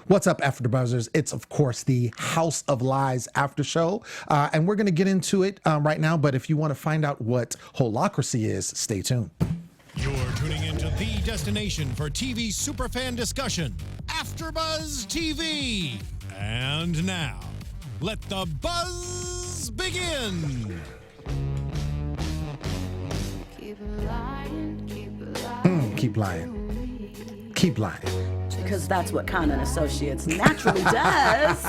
What's up, AfterBuzzers? It's, of course, the House of Lies after show, and we're going to get into it right now, but if you want to find out what Holacracy is, stay tuned. You're tuning into the destination for TV superfan discussion, AfterBuzz TV. And now, let the buzz begin. Keep lying. Keep lying. Keep lying. Because that's what Kaan Associates naturally does.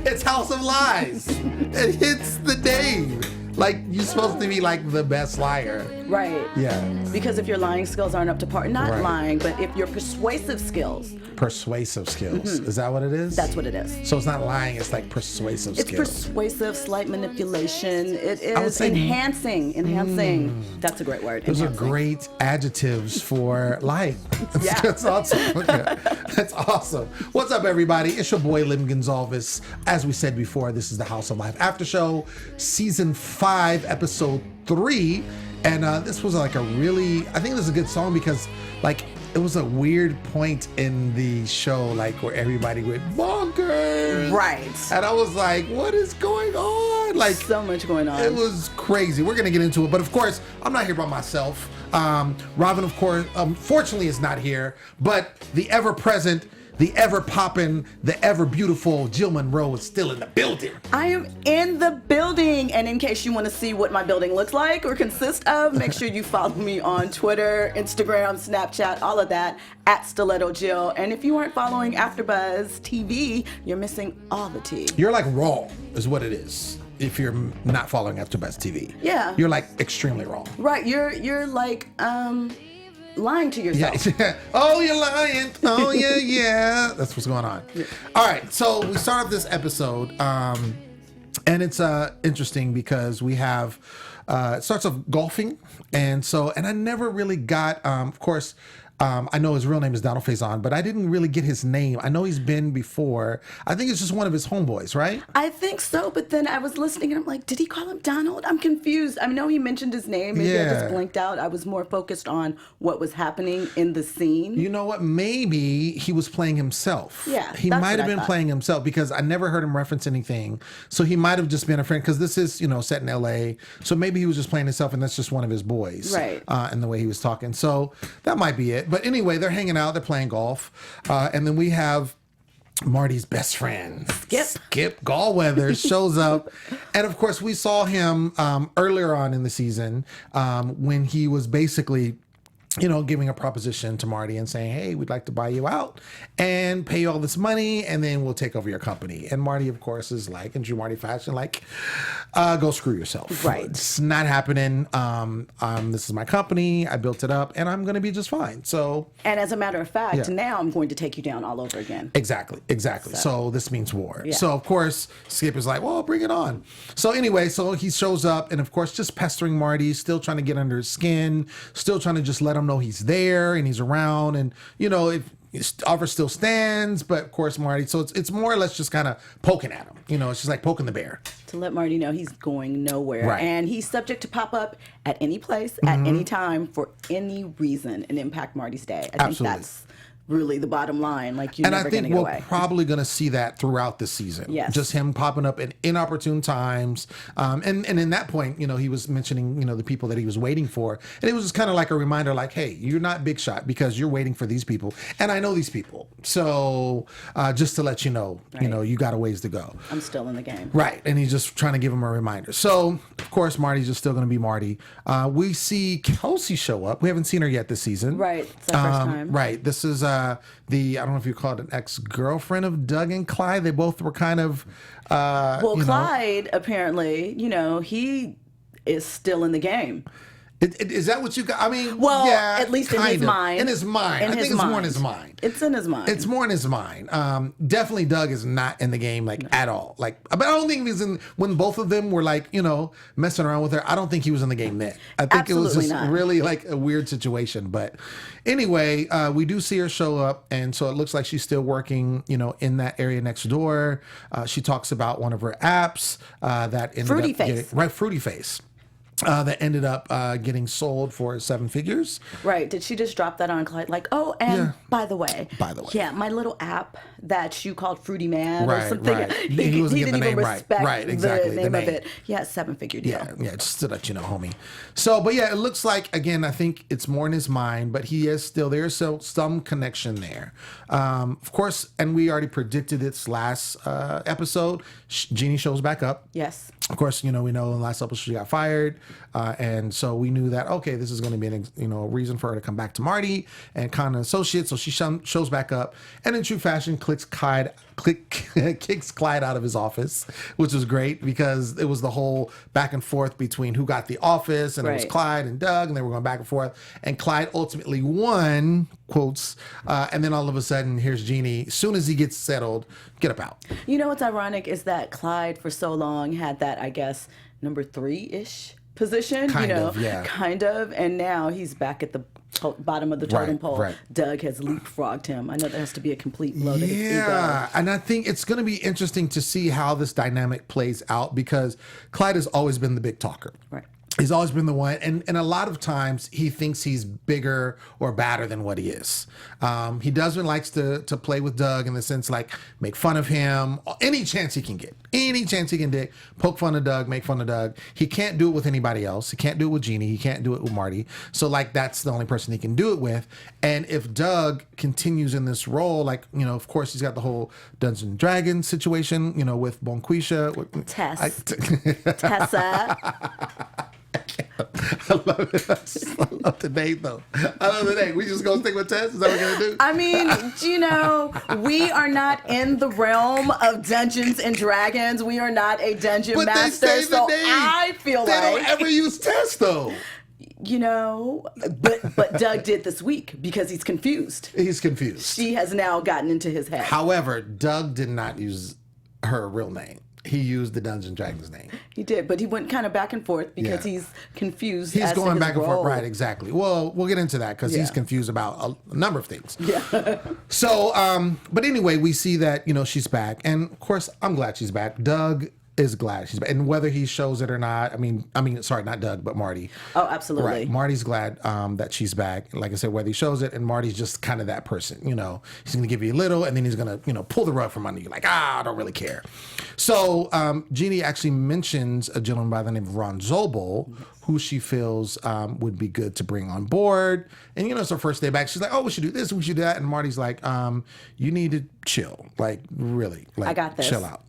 It's House of Lies. It hits the name. Like, you're supposed to be like the best liar. Right. Yeah. Because if your lying skills aren't up to par, not Right. lying, but if your persuasive skills. Persuasive skills. Is that what it is? That's what it is. So it's not lying, it's like persuasive It's skills. persuasive, slight manipulation. It would is say- enhancing. That's a great word. Those are enhancing. great adjectives for lying. Yeah. That's awesome. Okay. That's awesome. What's up, everybody? It's your boy, Lim Gonsalves. As we said before, this is the House of Life After Show, Season 5, Episode 3. And this was like a really, I think this is a good song because, like, it was a weird point in the show, like, where everybody went bonkers. Right. And I was like, what is going on? Like, So much going on. it was crazy. We're going to get into it. But of course, I'm not here by myself. Robin, of course, fortunately is not here. But the ever-present, the ever-poppin', the ever-beautiful Jill Munroe is still in the building. I am in the building, and in case you want to see what my building looks like or consists of, make sure you follow me on Twitter, Instagram, Snapchat, all of that, at Stiletto Jill. And if you aren't following AfterBuzz TV, you're missing all the tea. You're like raw, is what it is, if you're not following AfterBuzz TV. Yeah. You're like extremely raw. Right, you're like lying to yourself. Yeah. Oh, you're lying. Oh, yeah, yeah. That's what's going on. All right. So we start off this episode, and it's interesting because we have it starts off golfing, and I never really got. Of course, I know his real name is Donald Faison, but I didn't really get his name. I know he's been before. I think it's just one of his homeboys, right? I think so, but then I was listening and I'm like, did he call him Donald? I'm confused. I know he mentioned his name. Maybe I just blinked out. I was more focused on what was happening in the scene. You know what? Maybe he was playing himself. Yeah, he that's might what have I been thought. playing himself because I never heard him reference anything. So he might have just been a friend because this is, set in L.A. So maybe he was just playing himself and that's just one of his boys. Right. And the way he was talking. So that might be it. But anyway, they're hanging out. They're playing golf. And then we have Marty's best friend, Skip Galweather, shows up. And of course, we saw him earlier on in the season when he was basically giving a proposition to Marty and saying, hey, we'd like to buy you out and pay you all this money and then we'll take over your company. And Marty, of course, is like, in true Marty fashion, like, go screw yourself. Right. It's not happening. This is my company. I built it up and I'm going to be just fine. So. And as a matter of fact, Yeah. now I'm going to take you down all over again. Exactly. So this means war. Yeah. So of course, Skip is like, well, bring it on. So anyway, so he shows up and of course, just pestering Marty, still trying to get under his skin, still trying to just let him know he's there and he's around. And, if his offer still stands, but of course, Marty, so it's more or less just kind of poking at him. It's just like poking the bear. To let Marty know he's going nowhere. Right. And he's subject to pop up at any place, at any time, for any reason and impact Marty's day. I think Absolutely. that's really the bottom line. Like, you're And I never going think to get we're away. probably going to see that throughout the season. Yes. Just him popping up in inopportune times. And in that point, he was mentioning, the people that he was waiting for. And it was just kind of like a reminder, like, hey, you're not big shot because you're waiting for these people. And I know these people. So just to let you know, Right. you got a ways to go. I'm still in the game. Right. And he's just trying to give him a reminder. So, of course, Marty's just still going to be Marty. We see Kelsey show up. We haven't seen her yet this season. Right. It's our first time. Right. This is I don't know if you call it an ex-girlfriend of Doug and Clyde. They both were kind of, Clyde, apparently, he is still in the game. Is that what you got? I mean, Well, yeah, at least in his kinda. mind. In his mind. I think it's more in his mind. It's in his mind. It's more in his mind. Definitely Doug is not in the game, at all. But I don't think he was in, when both of them were messing around with her, I don't think he was in the game then. I think it was Absolutely just not. really a weird situation. But anyway, we do see her show up. And so it looks like she's still working, in that area next door. She talks about one of her apps that ended Fruity up Face. getting, right, Fruity Face. that ended up getting sold for 7 figures. Right. Did she just drop that on Clyde? Like, oh, and by the way. Yeah, my little app that you called Fruity Man or something. Right. He wasn't didn't getting the even name respect right. Exactly. the name of it. Yeah, 7-figure deal. Yeah, just to let you know, homie. So, but yeah, it looks like, again, I think it's more in his mind, but he is still, there's some connection there. Of course, and we already predicted this last episode, Jeannie shows back up. Yes. Of course, we know in the last episode she got fired. And so we knew that, okay, this is going to be a reason for her to come back to Marty and Kaan Associates. So she shows back up and in true fashion kicks Clyde out of his office, which was great because it was the whole back and forth between who got the office, and it was Clyde and Doug, and they were going back and forth. And Clyde ultimately won, quotes, and then all of a sudden, here's Jeannie. As soon as he gets settled, get up out. What's ironic is that Clyde for so long had that, I guess, number 3-ish position, kind of, and now he's back at the bottom of the totem pole. Right. Doug has leapfrogged him. I know there has to be a complete blow to his ego. Yeah, and I think it's going to be interesting to see how this dynamic plays out because Clyde has always been the big talker. Right. He's always been the one, and a lot of times he thinks he's bigger or badder than what he is. He doesn't likes to play with Doug in the sense like make fun of him any chance he can get, poke fun of Doug, make fun of Doug. He can't do it with anybody else. He can't do it with Jeannie. He can't do it with Marty. So like that's the only person he can do it with. And if Doug continues in this role, like of course he's got the whole Dungeons and Dragons situation, with Bonquisha, with Tessa. I love it. I love the name, though. I love the name. We just gonna stick with Tess? Is that what we're gonna do? I mean, we are not in the realm of Dungeons and Dragons. We are not a dungeon master. They say so the name. I feel they like don't ever use Tess, though. But Doug did this week because he's confused. He's confused. She has now gotten into his head. However, Doug did not use her real name. He used the Dungeons and Dragons name. He did, but he went kind of back and forth because he's confused. He's going back and role. forth, right? Exactly. Well, we'll get into that because he's confused about a number of things. Yeah. So, but anyway, we see that she's back, and of course, I'm glad she's back. Doug is glad she's back, and whether he shows it or not, I mean, sorry, not Doug, but Marty. Oh, absolutely. Right. Marty's glad that she's back. Like I said, whether he shows it, and Marty's just kind of that person. He's gonna give you a little, and then he's gonna pull the rug from under you, like I don't really care. So Jeannie actually mentions a gentleman by the name of Ron Zobel, who she feels would be good to bring on board. And it's her first day back. She's like, oh, we should do this, we should do that. And Marty's like, you need to chill, like really, like I got this. Chill out.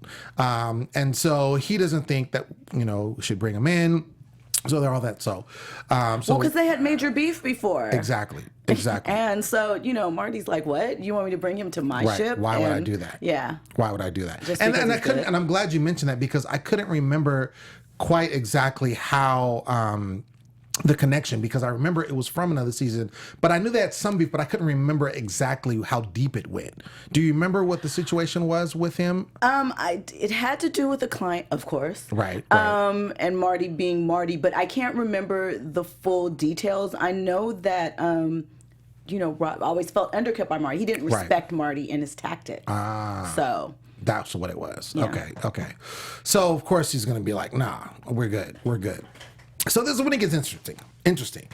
And so he doesn't think that we should bring him in. So they're all that. So because they had major beef before. Exactly. And so Marty's like, what? You want me to bring him to my ship? Why would I do that? Yeah. Why would I do that? Just and I couldn't. And I'm glad you mentioned that because I couldn't remember quite exactly how the connection, because I remember it was from another season, but I knew they had some beef, but I couldn't remember exactly how deep it went. Do you remember what the situation was with him? It had to do with the client, of course. Right. And Marty being Marty, but I can't remember the full details. I know that Rob always felt undercut by Marty. He didn't respect Marty and his tactics. So that's what it was. Yeah. Okay. So of course he's going to be like, nah, we're good. So this is when it gets interesting.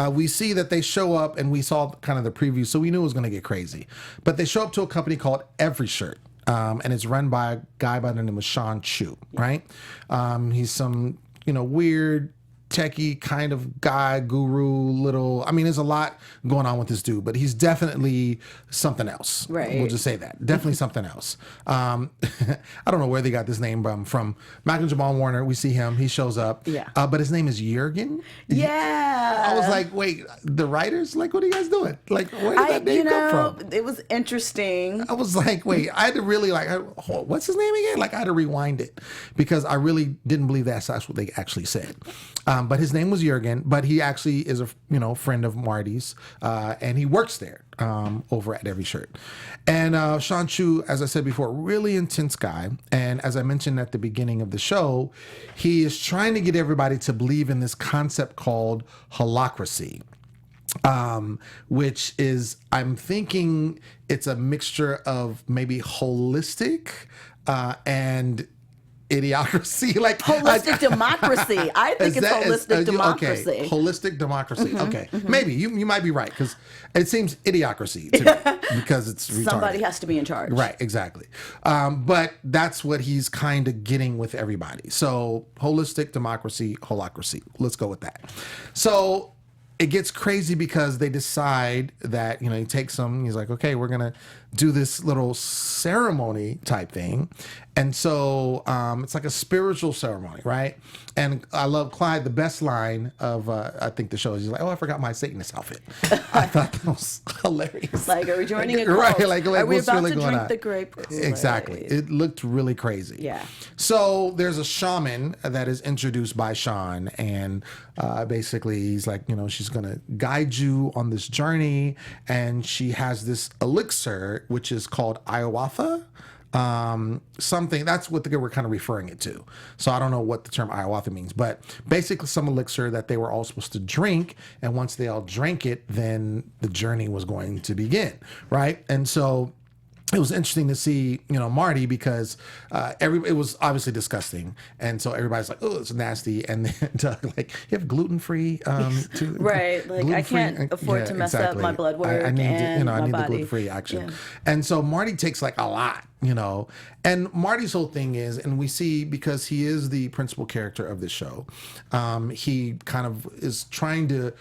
We see that they show up, and we saw kind of the preview, so we knew it was going to get crazy. But they show up to a company called Every Shirt, and it's run by a guy by the name of Sean Chu, right? He's some weird techie kind of guy, guru, there's a lot going on with this dude, but he's definitely something else. Right. We'll just say that. Definitely something else. I don't know where they got this name from. Michael Jamal Warner, we see him. He shows up. Yeah. But his name is Jurgen. Yeah. I was like, wait, the writers? Like, what are you guys doing? Like, where did that name come from? It was interesting. I was like, wait, I had to really what's his name again? Like, I had to rewind it because I really didn't believe that's what they actually said. But his name was Jurgen, but he actually is a friend of Marty's, and he works there over at Every Shirt. And Sean Chu, as I said before, really intense guy. And as I mentioned at the beginning of the show, he is trying to get everybody to believe in this concept called holacracy. Which is, I'm thinking it's a mixture of maybe holistic and idiocracy, like holistic democracy. I think it's holistic democracy. Okay, holistic democracy. Okay, maybe you might be right because it seems idiocracy to me because it's retarded. Somebody has to be in charge. Right, exactly. But that's what he's kind of getting with everybody. So holistic democracy, holacracy. Let's go with that. So it gets crazy because they decide that, he takes them, he's like, okay, we're going to do this little ceremony type thing. And so it's like a spiritual ceremony, right? And I love Clyde, the best line of, I think the show is, he's like, oh, I forgot my Satanist outfit. I thought that was hilarious. Like, are we joining a cult? Right, like are we what's about really to going drink on? the grape Kool-Aid? Exactly. It looked really crazy. Yeah. So there's a shaman that is introduced by Sean, and basically he's like, she's going to guide you on this journey, and she has this elixir, which is called ayahuasca. Something that's what we're kind of referring it to. So I don't know what the term ayahuasca means, but basically some elixir that they were all supposed to drink, and once they all drank it, then the journey was going to begin, right? And so it was interesting to see, Marty, because it was obviously disgusting, and so everybody's like, "Oh, it's nasty." And then Doug, like, "You have gluten-free, right? Like, I can't afford to mess up my blood work. I need, and I need body. the gluten-free action." Yeah. And so Marty takes like a lot, And Marty's whole thing is, and we see because he is the principal character of the show, he kind of is trying to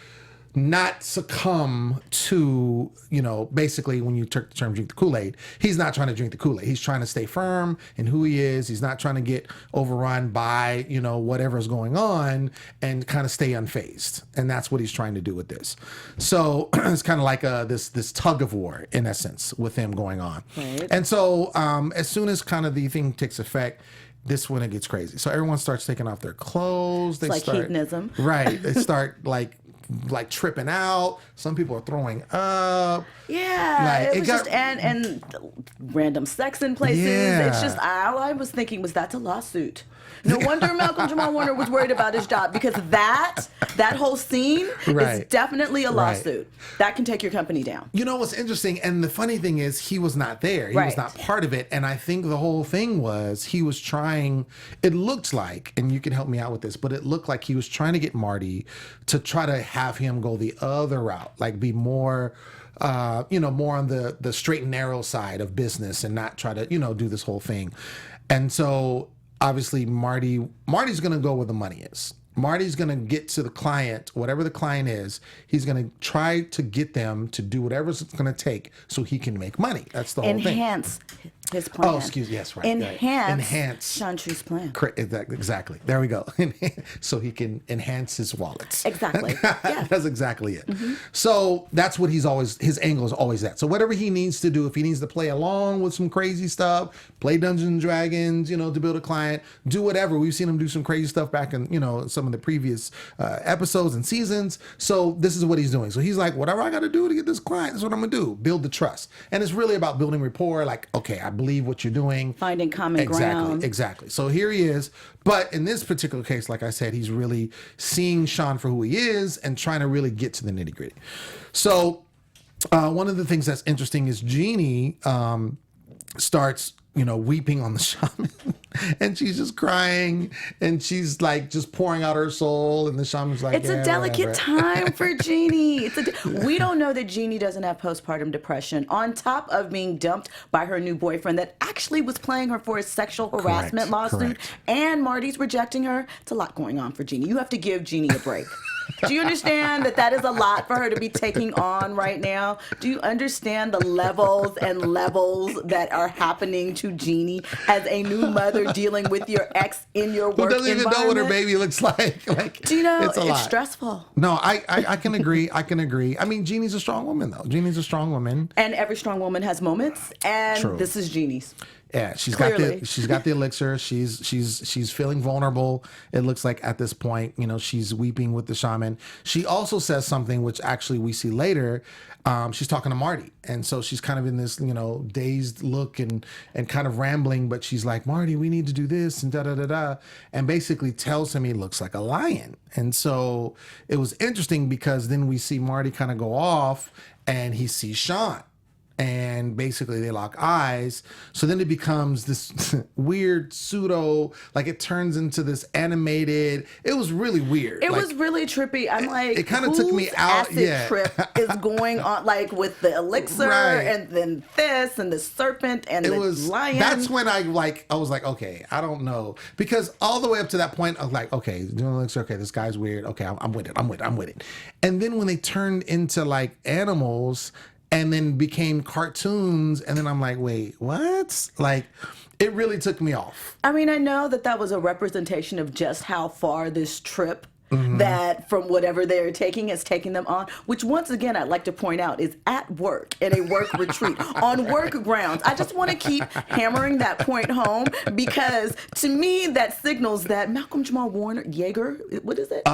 not succumb to, basically when you took the term drink the Kool-Aid, he's not trying to drink the Kool-Aid. He's trying to stay firm in who he is. He's not trying to get overrun by, whatever's going on, and kind of stay unfazed. And that's what he's trying to do with this. So it's kind of like this tug of war, in essence, with him going on. Right. And so as soon as kind of the thing takes effect, this when it gets crazy. So everyone starts taking off their clothes. They start hedonism. Right. They start like tripping out. Some people are throwing up. Yeah, it was just and random sex in places. Yeah. It's just all I was thinking was that's a lawsuit. No wonder Malcolm Jamal Warner was worried about his job, because that whole scene is definitely a lawsuit. That can take your company down. What's interesting, and the funny thing is he was not there. He was not part of it. And I think the whole thing was he was trying, it looked like, and you can help me out with this, but it looked like he was trying to get Marty to try to have him go the other route, like be more more on the straight and narrow side of business and not try to, do this whole thing. And so obviously Marty's going to go where the money is. Marty's going to get to the client, whatever the client is. He's going to try to get them to do whatever it's going to take so he can make money. That's the whole thing. Enhance his plan. Oh, excuse me. Yes, right. Enhance Sean True's plan. Exactly. There we go. So he can enhance his wallets. Exactly. Yeah. That's exactly it. Mm-hmm. So that's what his angle is always that. So whatever he needs to do, if he needs to play along with some crazy stuff, play Dungeons and Dragons, to build a client, do whatever. We've seen him do some crazy stuff back in, some of the previous episodes and seasons. So this is what he's doing. So he's like, whatever I got to do to get this client, that's what I'm going to do. Build the trust. And it's really about building rapport. Like, okay, I believe what you're doing. Finding common ground. Exactly. So here he is. But in this particular case, like I said, he's really seeing Sean for who he is and trying to really get to the nitty gritty. So one of the things that's interesting is Jeannie starts weeping on the shaman, and she's just crying, and she's like just pouring out her soul, and the shaman's like, it's a delicate time for Jeannie. We don't know that Jeannie doesn't have postpartum depression, on top of being dumped by her new boyfriend that actually was playing her for a sexual harassment lawsuit, and Marty's rejecting her. It's a lot going on for Jeannie. You have to give Jeannie a break. Do you understand that is a lot for her to be taking on right now? Do you understand the levels and levels that are happening to Jeannie as a new mother dealing with your ex in your work environment? Who doesn't even know what her baby looks like? Do you know, it's stressful. No, I can agree. I can agree. I mean, Jeannie's a strong woman, though. Jeannie's a strong woman. And every strong woman has moments, and This is Jeannie's. Yeah, she's got the elixir. She's feeling vulnerable. It looks like at this point, she's weeping with the shaman. She also says something which actually we see later. She's talking to Marty, and so she's kind of in this dazed look and kind of rambling, but she's like, Marty, we need to do this and da da da da, and basically tells him he looks like a lion. And so it was interesting because then we see Marty kind of go off, and he sees Sean. and basically they lock eyes. So then it becomes this weird pseudo, like it turns into this animated. It was really weird. It was really trippy. I'm like, it kind of took me out. Acid trip is going on, like with the elixir and then this and the serpent and lion. That's when I was like, okay, I don't know, because all the way up to that point I was like, okay, doing elixir, okay, this guy's weird. Okay, I'm with it. And then when they turned into like animals and then became cartoons, and then I'm like, wait, what? Like, it really took me off. I mean, I know that was a representation of just how far this trip that from whatever they're taking is taking them on, which once again I'd like to point out is at work, in a work retreat, on work grounds. I just want to keep hammering that point home, because to me that signals that Malcolm Jamal Warner, Yeager, what is it?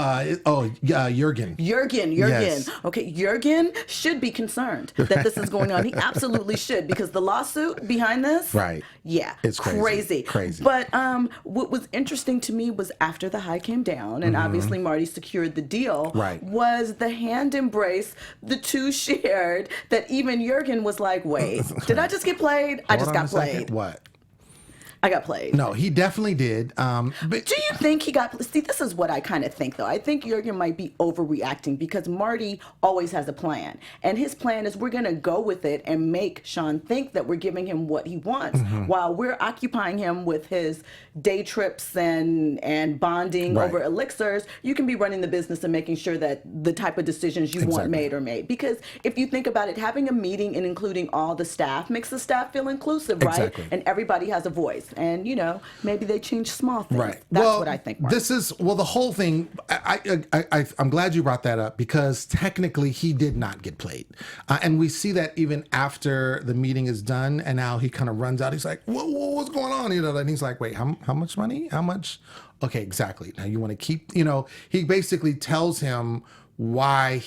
Jurgen. Jurgen. Yes. Okay, Jurgen should be concerned that this is going on. He absolutely should, because the lawsuit behind this, right? Yeah, it's crazy. But what was interesting to me was after the high came down, and obviously Marty secured the deal, was the hand embrace the two shared, that even Jurgen was like, wait, did I just get played? I just got played. What? I got played. No, he definitely did. But do you think he got? See, this is what I kind of think, though. I think Jurgen might be overreacting, because Marty always has a plan, and his plan is we're going to go with it and make Sean think that we're giving him what he wants, while we're occupying him with his day trips and bonding over elixirs. You can be running the business and making sure that the type of decisions you want made are made. Because if you think about it, having a meeting and including all the staff makes the staff feel inclusive, right? And everybody has a voice. And, maybe they change small things. Right. That's what I think, Mark. The whole thing, I'm glad you brought that up, because technically he did not get played. And we see that even after the meeting is done, and now he kind of runs out. He's like, what's going on? And he's like, wait, how much money? How much? Okay, exactly. Now you want to keep, he basically tells him why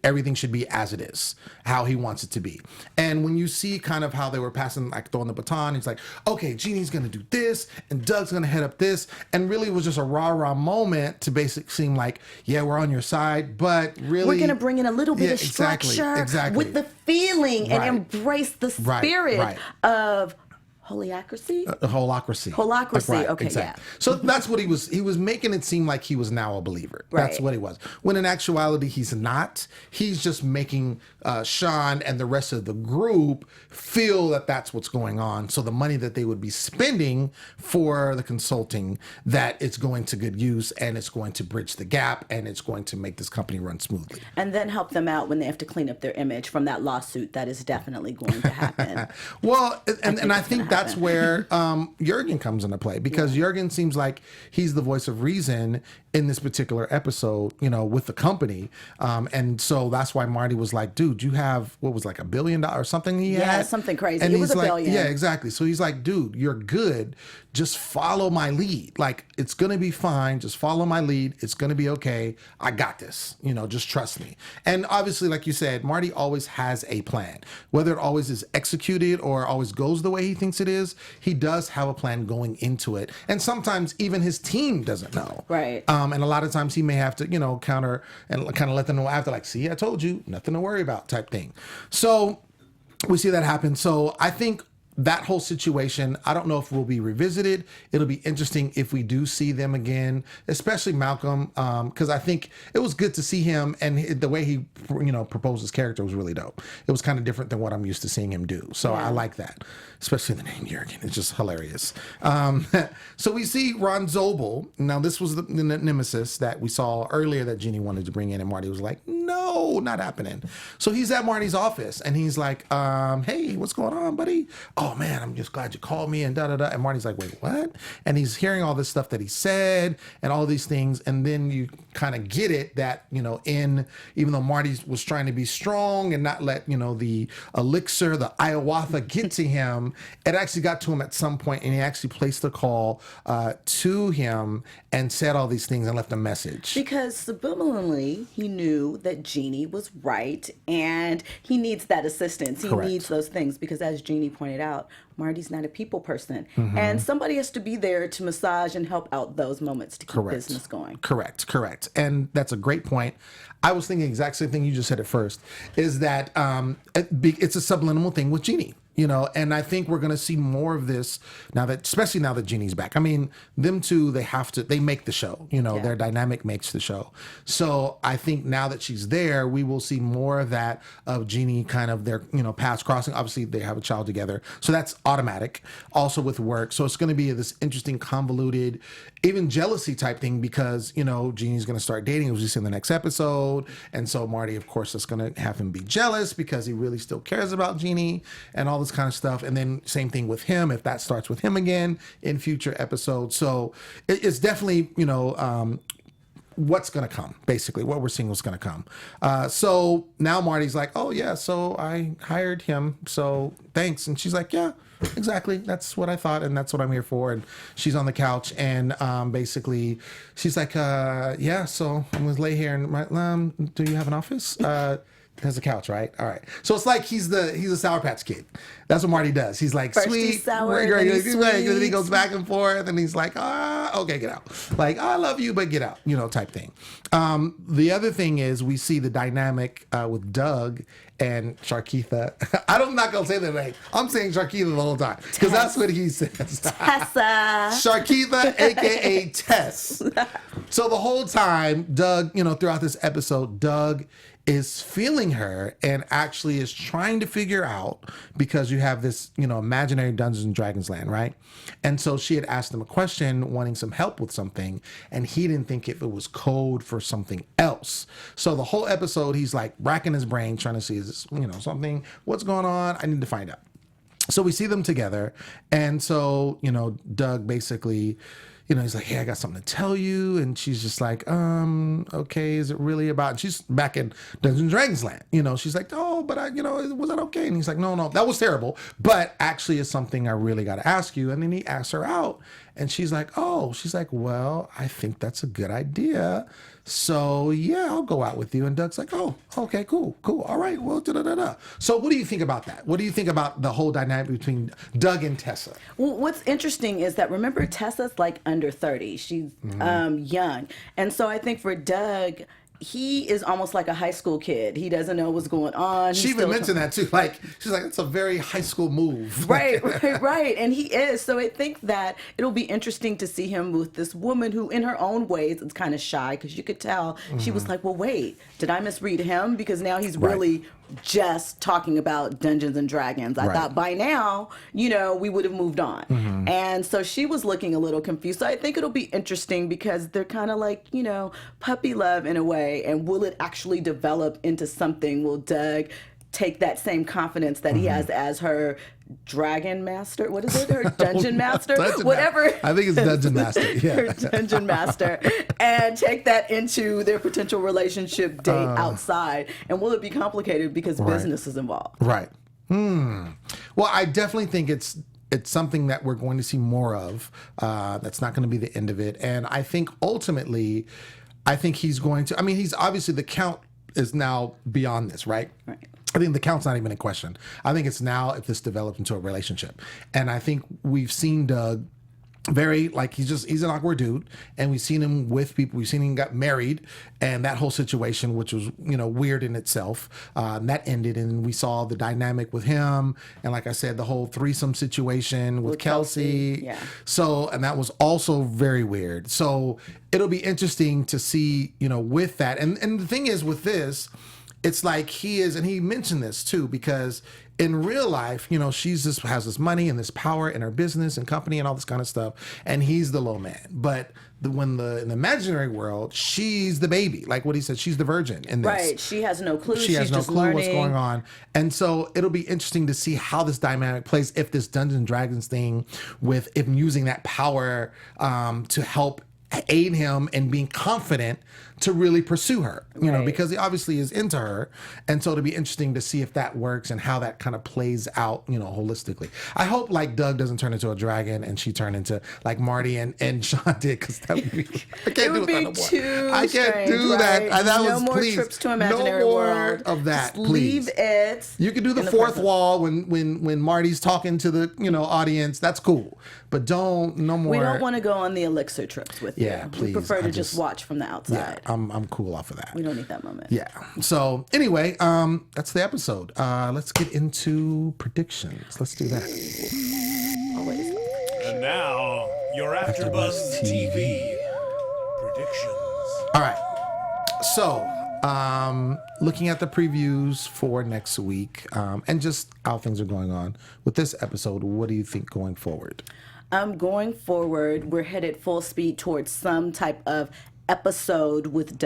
everything should be as it is, how he wants it to be. And when you see kind of how they were throwing the baton, it's like, okay, Jeannie's going to do this and Doug's going to head up this. And really it was just a rah-rah moment to basically seem like, yeah, we're on your side, but really we're going to bring in a little bit of structure with the feeling and embrace the spirit of Holacracy? Holacracy. Okay, yeah. So that's what he was making it seem like he was now a believer. That's what he was. When in actuality, he's not. He's just making Sean and the rest of the group feel that that's what's going on. So the money that they would be spending for the consulting, that it's going to good use, and it's going to bridge the gap, and it's going to make this company run smoothly. And then help them out when they have to clean up their image from that lawsuit that is definitely going to happen. Well, and I think that's where Jurgen comes into play, because Jurgen seems like he's the voice of reason in this particular episode, with the company. And so that's why Marty was like, dude, you have, what was like $1 billion or something he had? Yeah, something crazy. And it was $1 billion. Yeah, exactly. So he's like, dude, you're good. Just follow my lead. Like, it's going to be fine. Just follow my lead. It's going to be okay. I got this. Just trust me. And obviously, like you said, Marty always has a plan. Whether it always is executed or always goes the way he thinks it is, he does have a plan going into it. And sometimes even his team doesn't know. Right. And a lot of times he may have to, counter and kind of let them know after, like, see, I told you, nothing to worry about type thing. So we see that happen. So I think that whole situation, I don't know if will be revisited. It'll be interesting if we do see them again, especially Malcolm, because I think it was good to see him, and the way he, proposed his character was really dope. It was kind of different than what I'm used to seeing him do. So I like that, especially the name Jurgen. It's just hilarious. So we see Ron Zobel. Now, this was the nemesis that we saw earlier that Jeannie wanted to bring in, and Marty was like, no, not happening. So he's at Marty's office, and he's like, hey, what's going on, buddy? Oh man, I'm just glad you called me, and da-da-da. And Marty's like, wait, what? And he's hearing all this stuff that he said and all these things. And then you kind of get it that, even though Marty was trying to be strong and not let, the elixir, the ayahuasca get to him, it actually got to him at some point, and he actually placed a call to him and said all these things and left a message. Because subliminally, he knew that Jeannie was right, and he needs that assistance. He needs those things, because as Jeannie pointed out, about Marty's not a people person. And somebody has to be there to massage and help out those moments to keep business going. Correct. And that's a great point. I was thinking the exact same thing you just said at first, is that it's a subliminal thing with Jeannie. And I think we're going to see more of this especially now that Jeannie's back. I mean, them two, they make the show, their dynamic makes the show. So I think now that she's there, we will see more of that, of Jeannie kind of their, paths crossing. Obviously they have a child together. So that's automatic also with work. So it's going to be this interesting, convoluted, even jealousy type thing because, Jeannie's going to start dating, as we see in the next episode. And so Marty, of course, is going to have him be jealous because he really still cares about Jeannie and all this kind of stuff. And then same thing with him, if that starts with him again in future episodes. So it's definitely, what's going to come, basically what we're seeing, what's going to come. So now Marty's like, oh yeah, so I hired him, so thanks. And she's like, yeah, exactly, that's what I thought, and that's what I'm here for. And she's on the couch, and basically she's like, yeah, so I'm gonna lay here, and do you have an office? There's a couch, right? All right. So it's like he's a Sour Patch Kid. That's what Marty does. He's like, first sweet, he's sour, then he's sweet. And then he goes back and forth, and he's like, okay, get out. Like, I love you, but get out, type thing. The other thing is we see the dynamic with Doug and Sharkeitha. I'm not gonna say their name. I'm saying Sharkeitha the whole time because that's what he says. Tessa. Sharkeitha, aka Tess. So the whole time, Doug, throughout this episode, Doug is feeling her and actually is trying to figure out, because you have this, imaginary Dungeons and Dragons land, right? And so she had asked him a question, wanting some help with something, and he didn't think if it was code for something else. So the whole episode, he's like racking his brain, trying to see, is this, something, what's going on? I need to find out. So we see them together. And so, Doug basically, he's like, hey, I got something to tell you. And she's just like, okay, is it really about, and she's back in Dungeons and Dragons land. She's like, oh, but was that okay? And he's like, no, that was terrible. But actually it's something I really got to ask you. And then he asks her out, and she's like, well, I think that's a good idea. So yeah, I'll go out with you. And Doug's like, oh, okay, cool. All right, well, da-da-da-da. So what do you think about that? What do you think about the whole dynamic between Doug and Tessa? Well, what's interesting is that, remember, Tessa's like under 30. She's young. And so I think for Doug, he is almost like a high school kid. He doesn't know what's going on. She even mentioned that too. Like, she's like, it's a very high school move. Right. And he is. So I think that it'll be interesting to see him with this woman who, in her own ways, is kind of shy, because you could tell she was like, well, wait, did I misread him? Because now he's really just talking about Dungeons and Dragons. I thought by now, we would have moved on. And so she was looking a little confused. So I think it'll be interesting because they're kind of like, puppy love in a way. And will it actually develop into something? Will Doug take that same confidence that he has as her dragon master? What is it? Her dungeon master? Whatever. I think it's dungeon master. Yeah. Her dungeon master. And take that into their potential relationship date outside. And will it be complicated because business is involved? Right. Well, I definitely think it's something that we're going to see more of. That's not going to be the end of it. And I think ultimately, he's going to, he's obviously, the count is now beyond this, right? Right. I think the count's not even in question. I think it's now if this develops into a relationship. And I think we've seen Doug very, like, he's an awkward dude, and we've seen him with people. We've seen him got married, and that whole situation, which was weird in itself, that ended, and we saw the dynamic with him, and like I said, the whole threesome situation with Kelsey. Yeah. So, and that was also very weird. So it'll be interesting to see with that, and the thing is with this, it's like he is, and he mentioned this too, because in real life, she's has this money and this power in her business and company and all this kind of stuff, and he's the low man. But in the imaginary world, she's the baby. Like what he said, she's the virgin in this. Right. She has no clue. She has no clue learning what's going on. And so it'll be interesting to see how this dynamic plays, if this Dungeons and Dragons thing, with if using that power to help aid him in being confident to really pursue her, you know, because he obviously is into her. And so it'll be interesting to see if that works and how that kind of plays out, you know, holistically. I hope like Doug doesn't turn into a dragon and she turn into like Marty and Sean did, because that would be, I can't do that no more. I can't do that. That no was, more please, trips to imaginary no more world of that, Just please. leave it. You can do the fourth wall when Marty's talking to the, you know, audience. That's cool. But no more. We don't want to go on the elixir trips with you. Yeah, please. We prefer to just watch from the outside. Yeah, I'm cool off of that. We don't need that moment. Yeah. So anyway, that's the episode. Let's get into predictions. Let's do that. Always. And now, your AfterBuzz TV predictions. All right. So, looking at the previews for next week, and just how things are going on with this episode, what do you think going forward? Going forward, we're headed full speed towards some type of episode with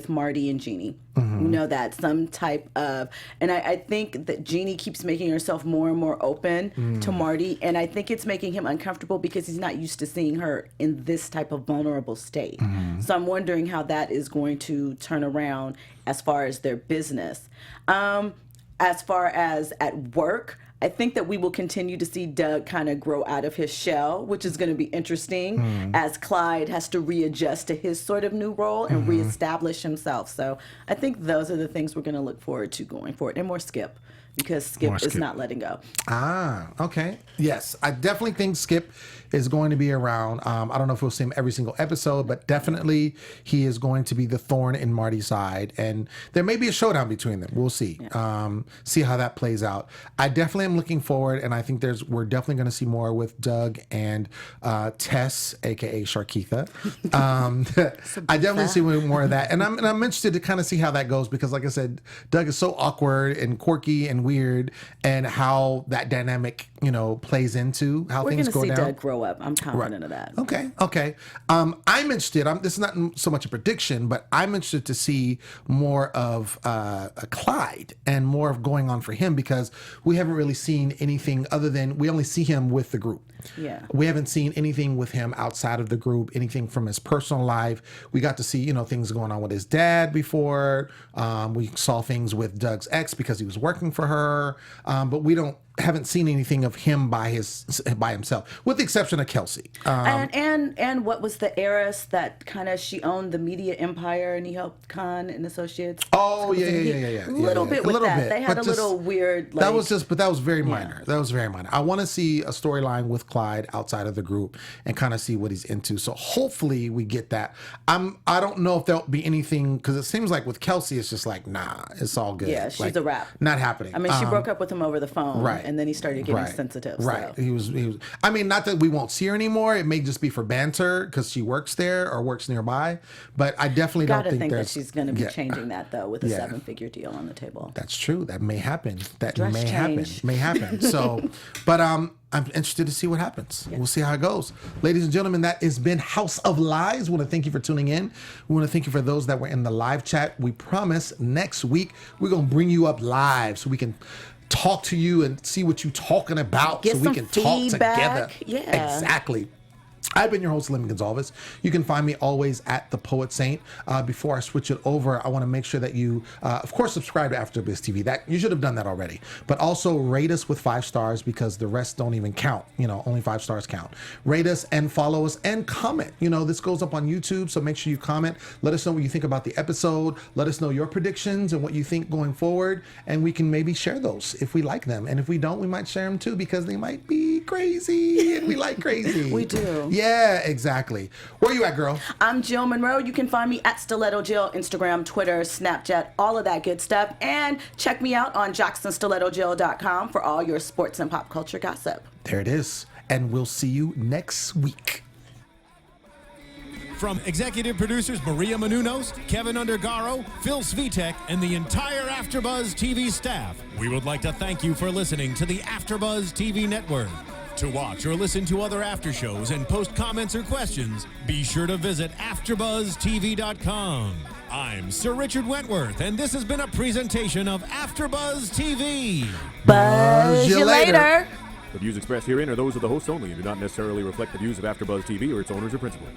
Marty and Jeannie. Mm-hmm. You know, that some type of, and I think that Jeannie keeps making herself more and more open to Marty, and I think it's making him uncomfortable because he's not used to seeing her in this type of vulnerable state. So I'm wondering how that is going to turn around as far as their business. As far as at work, I think that we will continue to see Doug kind of grow out of his shell, which is going to be interesting as Clyde has to readjust to his sort of new role and reestablish himself. So I think those are the things we're going to look forward to going forward. And more Skip, because Skip is not letting go. Ah, okay. Yes, I definitely think Skip is going to be around. I don't know if we'll see him every single episode, but definitely he is going to be the thorn in Marty's side. And there may be a showdown between them. We'll see. Yeah. See how that plays out. I definitely am looking forward, and I think we're definitely going to see more with Doug and Tess, aka Sharkeetha. I definitely see more of that, and I'm interested to kind of see how that goes, because, like I said, Doug is so awkward and quirky and weird, and how that dynamic, you know, plays into how things go down. We're going to see Doug grow up. I'm confident of that. Okay. I'm interested. This is not so much a prediction, but I'm interested to see more of a Clyde and more of going on for him, because we haven't really seen anything other than we only see him with the group. Yeah. We haven't seen anything with him outside of the group, anything from his personal life. We got to see, you know, things going on with his dad before. We saw things with Doug's ex because he was working for her. But we haven't seen anything of him by himself, with the exception of Kelsey. And what was the heiress that kind of, she owned the media empire and he helped Kaan and Associates? Oh yeah. A little bit with that. They had a little weird. That was very minor. That was very minor. I want to see a storyline with Clyde outside of the group and kind of see what he's into. So hopefully we get that. I don't know if there'll be anything, because it seems like with Kelsey it's just like, nah, it's all good. Yeah, she's a wrap. Not happening. I mean, she broke up with him over the phone, right? And then he started getting sensitive. Right. So. He was. I mean, not that we won't see her anymore. It may just be for banter because she works there or works nearby. But I definitely don't think that she's going to be changing that, though, with a 7-figure deal on the table. That's true. That may happen. May happen. So, but I'm interested to see what happens. Yeah. We'll see how it goes. Ladies and gentlemen, that has been House of Lies. We want to thank you for tuning in. We want to thank you for those that were in the live chat. We promise next week we're going to bring you up live so we can talk to you and see what you're talking about, get so we can feedback. Talk together. Yeah. Exactly. I've been your host, Lemon Gonsalves. You can find me always at The Poet Saint. Before I switch it over, I want to make sure that you, of course, subscribe to AfterBuzz TV. That you should have done that already. But also rate us with 5 stars, because the rest don't even count. You know, only 5 stars count. Rate us and follow us and comment. You know, this goes up on YouTube, so make sure you comment. Let us know what you think about the episode. Let us know your predictions and what you think going forward, and we can maybe share those if we like them. And if we don't, we might share them too, because they might be crazy, and we like crazy. We do. Yeah, exactly. Where you at, girl? I'm Jill Munroe. You can find me at Stiletto Jill, Instagram, Twitter, Snapchat, all of that good stuff. And check me out on JacksonStilettoJill.com for all your sports and pop culture gossip. There it is. And we'll see you next week. From executive producers Maria Menounos, Kevin Undergaro, Phil Svitek, and the entire AfterBuzz TV staff, we would like to thank you for listening to the AfterBuzz TV network. To watch or listen to other after shows and post comments or questions, be sure to visit AfterBuzzTV.com. I'm Sir Richard Wentworth, and this has been a presentation of AfterBuzz TV. Buzz you later. The views expressed herein are those of the hosts only and do not necessarily reflect the views of AfterBuzz TV or its owners or principals.